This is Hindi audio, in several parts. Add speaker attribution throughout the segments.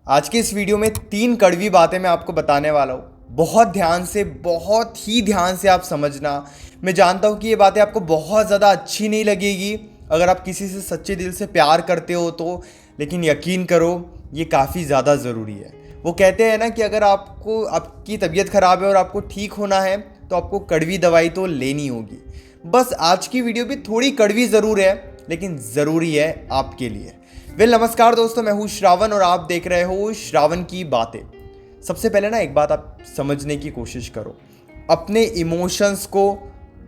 Speaker 1: आज के इस वीडियो में 3 कड़वी बातें मैं आपको बताने वाला हूँ। बहुत ही ध्यान से आप समझना। मैं जानता हूँ कि ये बातें आपको बहुत ज़्यादा अच्छी नहीं लगेगी अगर आप किसी से सच्चे दिल से प्यार करते हो तो, लेकिन यकीन करो ये काफ़ी ज़्यादा ज़रूरी है। वो कहते हैं ना कि अगर आपको आपकी तबीयत ख़राब है और आपको ठीक होना है तो आपको कड़वी दवाई तो लेनी होगी। बस आज की वीडियो भी थोड़ी कड़वी ज़रूर है, लेकिन ज़रूरी है आपके लिए। नमस्कार दोस्तों, मैं हूँ श्रावण और आप देख रहे हो श्रावण की बातें। सबसे पहले ना एक बात आप समझने की कोशिश करो। अपने इमोशंस को,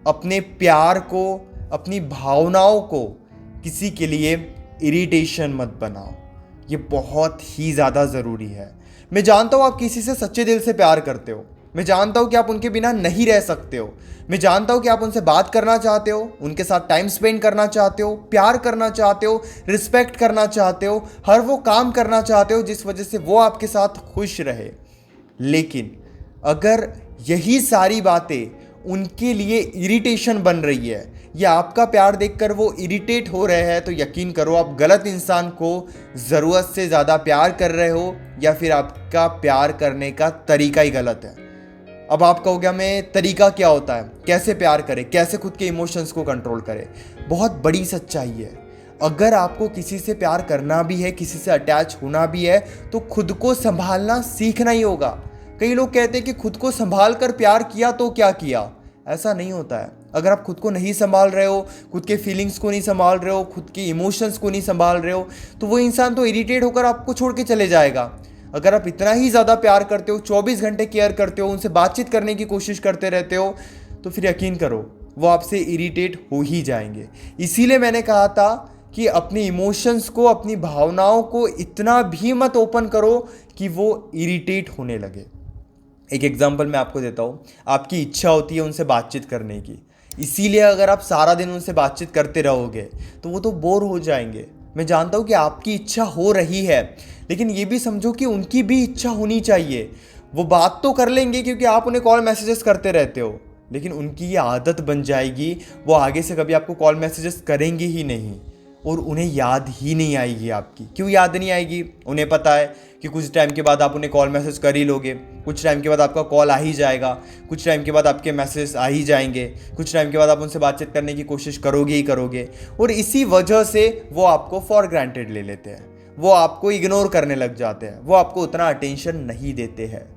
Speaker 1: अपने प्यार को, अपनी भावनाओं को किसी के लिए इरिटेशन मत बनाओ। ये बहुत ही ज़्यादा ज़रूरी है। मैं जानता हूँ आप किसी से सच्चे दिल से प्यार करते हो। मैं जानता हूँ कि आप उनके बिना नहीं रह सकते हो। मैं जानता हूँ कि आप उनसे बात करना चाहते हो, उनके साथ टाइम स्पेंड करना चाहते हो, प्यार करना चाहते हो, रिस्पेक्ट करना चाहते हो, हर वो काम करना चाहते हो जिस वजह से वो आपके साथ खुश रहे। लेकिन अगर यही सारी बातें उनके लिए इरिटेशन बन रही है या आपका प्यार देखकर वो इरिटेट हो रहे हैं, तो यकीन करो आप गलत इंसान को ज़रूरत से ज़्यादा प्यार कर रहे हो या फिर आपका प्यार करने का तरीका ही गलत है। अब आप कहोगे हमें तरीका क्या होता है, कैसे प्यार करें, कैसे खुद के इमोशंस को कंट्रोल करें। बहुत बड़ी सच्चाई है। अगर आपको किसी से प्यार करना भी है, किसी से अटैच होना भी है, तो खुद को संभालना सीखना ही होगा। कई लोग कहते हैं कि खुद को संभाल कर प्यार किया तो क्या किया। ऐसा नहीं होता है। अगर आप खुद को नहीं संभाल रहे हो, खुद के फीलिंग्स को नहीं संभाल रहे हो, खुद के इमोशंस को नहीं संभाल रहे हो, तो वो इंसान तो इरिटेट होकर आपको छोड़ के चले जाएगा। अगर आप इतना ही ज़्यादा प्यार करते हो, 24 घंटे केयर करते हो, उनसे बातचीत करने की कोशिश करते रहते हो, तो फिर यकीन करो वो आपसे इरिटेट हो ही जाएंगे। इसीलिए मैंने कहा था कि अपने इमोशंस को, अपनी भावनाओं को इतना भी मत ओपन करो कि वो इरिटेट होने लगे। एक एग्जांपल मैं आपको देता हूँ। आपकी इच्छा होती है उनसे बातचीत करने की, इसीलिए अगर आप सारा दिन उनसे बातचीत करते रहोगे तो वो तो बोर हो जाएंगे। मैं जानता हूँ कि आपकी इच्छा हो रही है, लेकिन ये भी समझो कि उनकी भी इच्छा होनी चाहिए। वो बात तो कर लेंगे क्योंकि आप उन्हें कॉल मैसेजेस करते रहते हो, लेकिन उनकी ये आदत बन जाएगी, वो आगे से कभी आपको कॉल मैसेजेस करेंगे ही नहीं और उन्हें याद ही नहीं आएगी आपकी। क्यों याद नहीं आएगी? उन्हें पता है कि कुछ टाइम के बाद आप उन्हें कॉल मैसेज कर ही लोगे, कुछ टाइम के बाद आपका कॉल आ ही जाएगा, कुछ टाइम के बाद आपके मैसेज आ ही जाएंगे, कुछ टाइम के बाद आप उनसे बातचीत करने की कोशिश करोगे ही करोगे। और इसी वजह से वो आपको फॉर ग्रांटेड ले लेते हैं, वो आपको इग्नोर करने लग जाते हैं, वो आपको उतना अटेंशन नहीं देते हैं।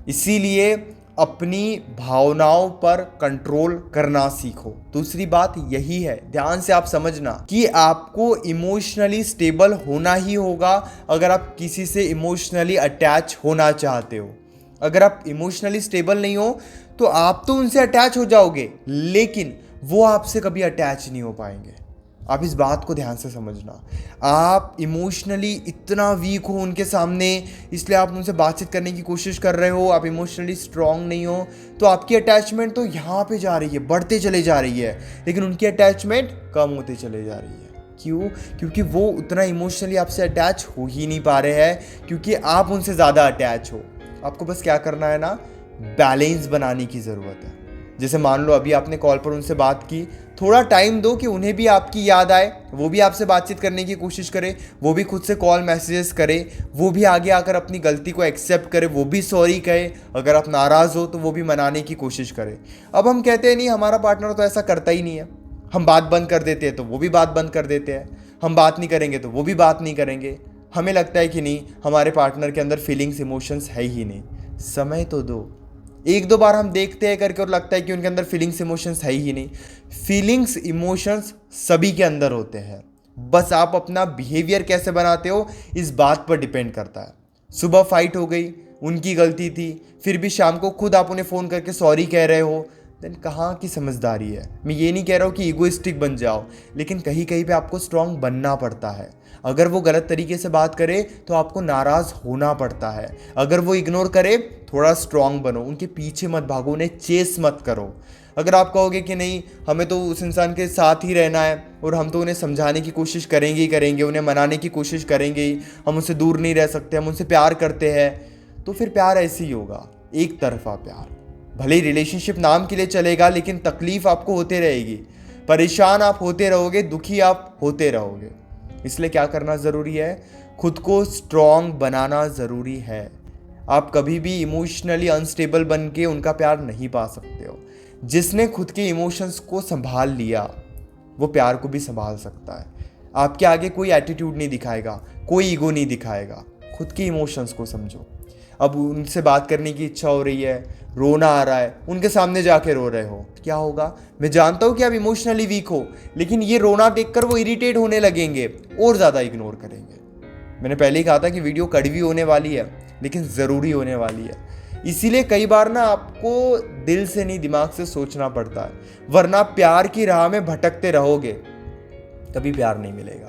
Speaker 1: इसीलिए अपनी भावनाओं पर कंट्रोल करना सीखो। दूसरी बात यही है, ध्यान से आप समझना, कि आपको इमोशनली स्टेबल होना ही होगा अगर आप किसी से इमोशनली अटैच होना चाहते हो। अगर आप इमोशनली स्टेबल नहीं हो तो आप तो उनसे अटैच हो जाओगे, लेकिन वो आपसे कभी अटैच नहीं हो पाएंगे। आप इस बात को ध्यान से समझना। आप इमोशनली इतना वीक हो उनके सामने, इसलिए आप उनसे बातचीत करने की कोशिश कर रहे हो, आप इमोशनली स्ट्रांग नहीं हो, तो आपकी अटैचमेंट तो यहाँ पे जा रही है, बढ़ते चले जा रही है, लेकिन उनकी अटैचमेंट कम होते चले जा रही है। क्यों? क्योंकि वो उतना इमोशनली आपसे अटैच हो ही नहीं पा रहे हैं, क्योंकि आप उनसे ज़्यादा अटैच हो। आपको बस क्या करना है ना, बैलेंस बनाने की ज़रूरत है। जैसे मान लो अभी आपने कॉल पर उनसे बात की, थोड़ा टाइम दो कि उन्हें भी आपकी याद आए, वो भी आपसे बातचीत करने की कोशिश करे, वो भी खुद से कॉल मैसेजेस करे, वो भी आगे आकर अपनी गलती को एक्सेप्ट करे, वो भी सॉरी कहे। अगर आप नाराज़ हो तो वो भी मनाने की कोशिश करे। अब हम कहते हैं नहीं, हमारा पार्टनर तो ऐसा करता ही नहीं है। हम बात बंद कर देते हैं तो वो भी बात बंद कर देते हैं, हम बात नहीं करेंगे तो वो भी बात नहीं करेंगे। हमें लगता है कि नहीं, हमारे पार्टनर के अंदर फीलिंग्स, इमोशंस है ही नहीं। समय तो दो। एक दो बार हम देखते हैं करके और लगता है कि उनके अंदर फीलिंग्स, इमोशंस है ही नहीं। फीलिंग्स, इमोशंस सभी के अंदर होते हैं, बस आप अपना बिहेवियर कैसे बनाते हो इस बात पर डिपेंड करता है। सुबह फाइट हो गई, उनकी गलती थी, फिर भी शाम को खुद आप उन्हें फ़ोन करके सॉरी कह रहे हो, देन कहाँ की समझदारी है। मैं ये नहीं कह रहा हूँ कि ईगोइस्टिक बन जाओ, लेकिन कहीं कहीं पे आपको स्ट्रांग बनना पड़ता है। अगर वो गलत तरीके से बात करे तो आपको नाराज़ होना पड़ता है। अगर वो इग्नोर करे, थोड़ा स्ट्रांग बनो, उनके पीछे मत भागो, उन्हें चेस मत करो। अगर आप कहोगे कि नहीं, हमें तो उस इंसान के साथ ही रहना है और हम तो उन्हें समझाने की कोशिश करेंगे ही करेंगे, उन्हें मनाने की कोशिश करेंगे ही, हम उनसे दूर नहीं रह सकते, हम उनसे प्यार करते हैं, तो फिर प्यार ऐसे ही होगा, एक तरफा प्यार। भले ही रिलेशनशिप नाम के लिए चलेगा, लेकिन तकलीफ आपको होते रहेगी, परेशान आप होते रहोगे, दुखी आप होते रहोगे। इसलिए क्या करना ज़रूरी है, खुद को स्ट्रॉन्ग बनाना ज़रूरी है। आप कभी भी इमोशनली अनस्टेबल बन के उनका प्यार नहीं पा सकते हो। जिसने खुद के इमोशंस को संभाल लिया वो प्यार को भी संभाल सकता है। आपके आगे कोई एटीट्यूड नहीं दिखाएगा, कोई ईगो नहीं दिखाएगा। खुद के इमोशंस को समझो। अब उनसे बात करने की इच्छा हो रही है, रोना आ रहा है, उनके सामने जाके रो रहे हो, क्या होगा? मैं जानता हूँ कि आप इमोशनली वीक हो, लेकिन ये रोना देखकर वो इरिटेट होने लगेंगे और ज़्यादा इग्नोर करेंगे। मैंने पहले ही कहा था कि वीडियो कड़वी होने वाली है, लेकिन ज़रूरी होने वाली है। इसीलिए कई बार ना आपको दिल से नहीं दिमाग से सोचना पड़ता है, वरना प्यार की राह में भटकते रहोगे, कभी प्यार नहीं मिलेगा।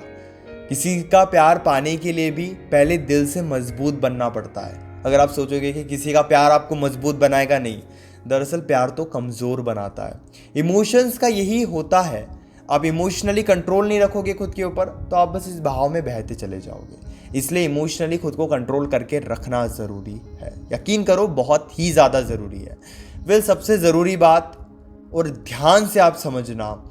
Speaker 1: किसी का प्यार पाने के लिए भी पहले दिल से मजबूत बनना पड़ता है। अगर आप सोचोगे कि किसी का प्यार आपको मजबूत बनाएगा, नहीं, दरअसल प्यार तो कमज़ोर बनाता है। इमोशंस का यही होता है। आप इमोशनली कंट्रोल नहीं रखोगे खुद के ऊपर तो आप बस इस बहाव में बहते चले जाओगे। इसलिए इमोशनली खुद को कंट्रोल करके रखना ज़रूरी है। यकीन करो, बहुत ही ज़्यादा ज़रूरी है। सबसे ज़रूरी बात, और ध्यान से आप समझना,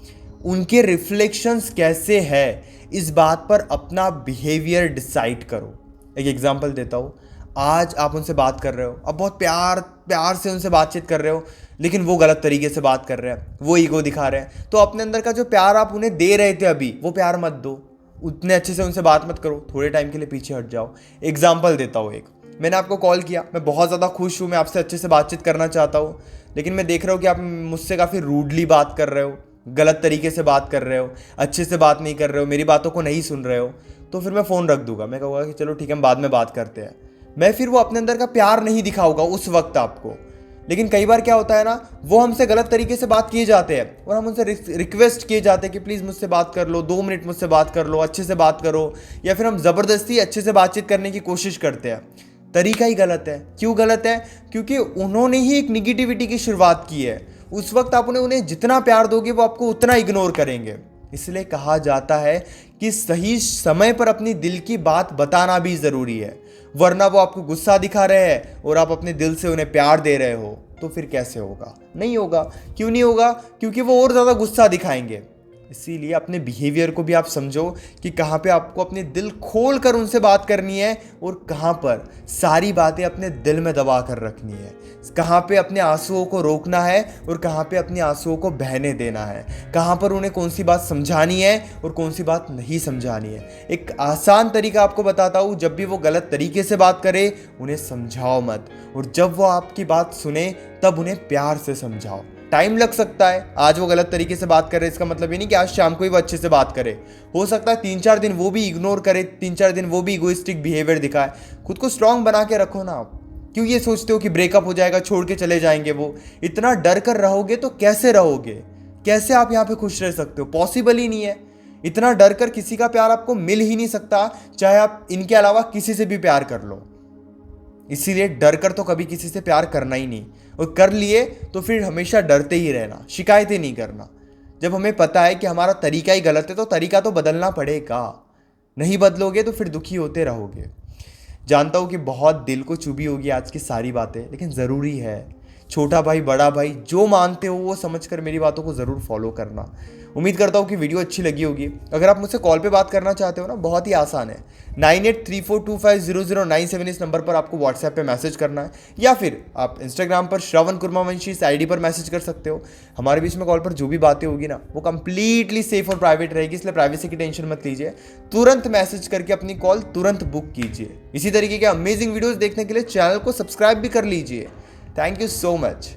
Speaker 1: उनके रिफ्लेक्शंस कैसे है इस बात पर अपना बिहेवियर डिसाइड करो। एक एग्जांपल देता हूँ। आज आप उनसे बात कर रहे हो, अब बहुत प्यार से उनसे बातचीत कर रहे हो, लेकिन वो गलत तरीके से बात कर रहे हैं, वो ईगो दिखा रहे हैं। तो अपने अंदर का जो प्यार आप उन्हें दे रहे थे अभी, वो प्यार मत दो। उतने अच्छे से उनसे बात मत करो, थोड़े टाइम के लिए पीछे हट जाओ। एग्जाम्पल देता हूँ एक। मैंने आपको कॉल किया, मैं बहुत ज़्यादा खुश हूँ, मैं आपसे अच्छे से बातचीत करना चाहता हूँ, लेकिन मैं देख रहा हूँ कि आप मुझसे काफ़ी रूडली बात कर रहे हो, गलत तरीके से बात कर रहे हो, अच्छे से बात नहीं कर रहे हो, मेरी बातों को नहीं सुन रहे हो। तो फिर मैं फ़ोन रख दूंगा। मैं कहूँगा कि चलो ठीक है, हम बाद में बात करते हैं। मैं फिर वो अपने अंदर का प्यार नहीं दिखाऊंगा उस वक्त आपको। लेकिन कई बार क्या होता है ना, वो हमसे गलत तरीके से बात किए जाते हैं और हम उनसे रिक्वेस्ट किए जाते हैं कि प्लीज़ मुझसे बात कर लो, 2 मिनट मुझसे बात कर लो, अच्छे से बात करो, या फिर हम ज़बरदस्ती अच्छे से बातचीत करने की कोशिश करते हैं। तरीका ही गलत है। क्यों गलत है? क्योंकि उन्होंने ही एक निगेटिविटी की शुरुआत की है। उस वक्त आप उन्हें जितना प्यार दोगे वो आपको उतना इग्नोर करेंगे। इसलिए कहा जाता है कि सही समय पर अपनी दिल की बात बताना भी ज़रूरी है, वरना वो आपको गुस्सा दिखा रहे हैं और आप अपने दिल से उन्हें प्यार दे रहे हो, तो फिर कैसे होगा? नहीं होगा। क्यों नहीं होगा? क्योंकि वो और ज़्यादा गुस्सा दिखाएंगे। इसीलिए अपने बिहेवियर को भी आप समझो कि कहाँ पे आपको अपने दिल खोल कर उनसे बात करनी है और कहाँ पर सारी बातें अपने दिल में दबा कर रखनी है, कहाँ पे अपने आंसुओं को रोकना है और कहाँ पे अपने आंसुओं को बहने देना है, कहाँ पर उन्हें कौन सी बात समझानी है और कौन सी बात नहीं समझानी है। एक आसान तरीका आपको बताता हूँ, जब भी वो गलत तरीके से बात करे उन्हें समझाओ मत, और जब वो आपकी बात सुने तब उन्हें प्यार से समझाओ। टाइम लग सकता है। आज वो गलत तरीके से बात करे, इसका मतलब ये नहीं कि आज शाम को ही वो अच्छे से बात करे। हो सकता है 3-4 दिन वो भी इग्नोर करे, 3-4 दिन वो भी इगोइस्टिक बिहेवियर दिखाए। खुद को स्ट्रांग बना के रखो ना आप। क्यों ये सोचते हो कि ब्रेकअप हो जाएगा, छोड़ के चले जाएंगे वो? इतना डर कर रहोगे तो कैसे रहोगे? कैसे आप यहाँ पे खुश रह सकते हो? पॉसिबल ही नहीं है। इतना डर कर किसी का प्यार आपको मिल ही नहीं सकता, चाहे आप इनके अलावा किसी से भी प्यार कर लो। इसीलिए डर कर तो कभी किसी से प्यार करना ही नहीं, और कर लिए तो फिर हमेशा डरते ही रहना, शिकायतें नहीं करना। जब हमें पता है कि हमारा तरीका ही गलत है तो तरीका तो बदलना पड़ेगा। नहीं बदलोगे तो फिर दुखी होते रहोगे। जानता हूँ कि बहुत दिल को चुभी होगी आज की सारी बातें, लेकिन ज़रूरी है। छोटा भाई बड़ा भाई जो मानते हो वो समझकर मेरी बातों को ज़रूर फॉलो करना। उम्मीद करता हूँ कि वीडियो अच्छी लगी होगी। अगर आप मुझसे कॉल पे बात करना चाहते हो ना, बहुत ही आसान है। 9834250097 इस नंबर पर आपको व्हाट्सएप पे मैसेज करना है, या फिर आप इंस्टाग्राम पर श्रवण कुर्मावंशी इस आईडी पर मैसेज कर सकते हो। हमारे बीच में कॉल पर जो भी बातें होगी ना, वो कंप्लीटली सेफ और प्राइवेट रहेगी, इसलिए प्राइवेसी की टेंशन मत लीजिए। तुरंत मैसेज करके अपनी कॉल तुरंत बुक कीजिए। इसी तरीके के अमेजिंग वीडियोज़ देखने के लिए चैनल को सब्सक्राइब भी कर लीजिए। Thank you so much.